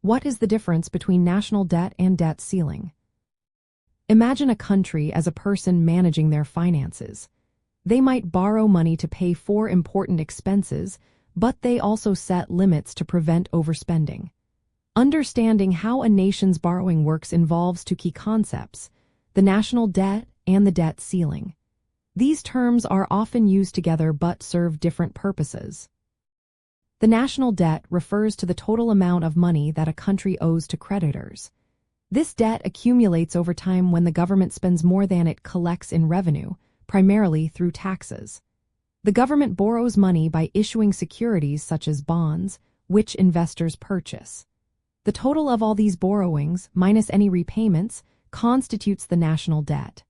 What is the difference between national debt and debt ceiling? Imagine a country as a person managing their finances. They might borrow money to pay for important expenses, but they also set limits to prevent overspending. Understanding how a nation's borrowing works involves two key concepts: the national debt and the debt ceiling. These terms are often used together but serve different purposes. The national debt refers to the total amount of money that a country owes to creditors. This debt accumulates over time when the government spends more than it collects in revenue, primarily through taxes. The government borrows money by issuing securities such as bonds, which investors purchase. The total of all these borrowings, minus any repayments, constitutes the national debt.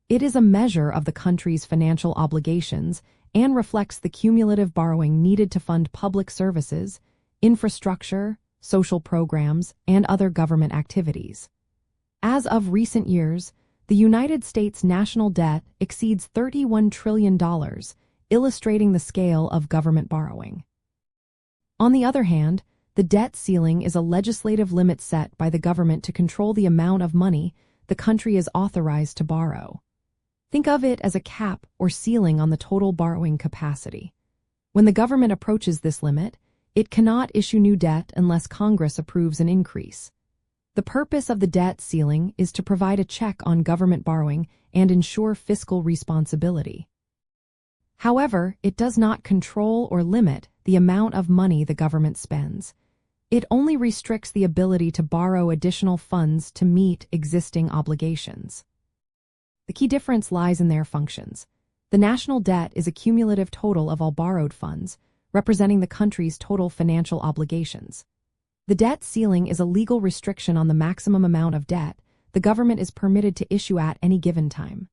It is a measure of the country's financial obligations and reflects the cumulative borrowing needed to fund public services, infrastructure, social programs, and other government activities. As of recent years, the United States national debt exceeds $31 trillion, illustrating the scale of government borrowing. On the other hand, the debt ceiling is a legislative limit set by the government to control the amount of money the country is authorized to borrow. Think of it as a cap or ceiling on the total borrowing capacity. When the government approaches this limit, it cannot issue new debt unless Congress approves an increase. The purpose of the debt ceiling is to provide a check on government borrowing and ensure fiscal responsibility. However, it does not control or limit the amount of money the government spends. It only restricts the ability to borrow additional funds to meet existing obligations. The key difference lies in their functions. The national debt is a cumulative total of all borrowed funds, representing the country's total financial obligations. The debt ceiling is a legal restriction on the maximum amount of debt the government is permitted to issue at any given time.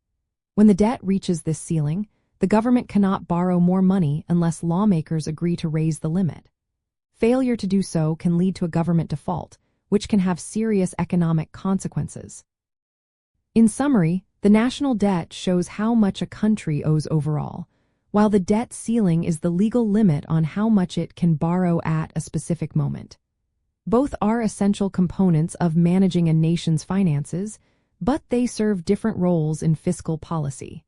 When the debt reaches this ceiling, the government cannot borrow more money unless lawmakers agree to raise the limit. Failure to do so can lead to a government default, which can have serious economic consequences. In summary, the national debt shows how much a country owes overall, while the debt ceiling is the legal limit on how much it can borrow at a specific moment. Both are essential components of managing a nation's finances, but they serve different roles in fiscal policy.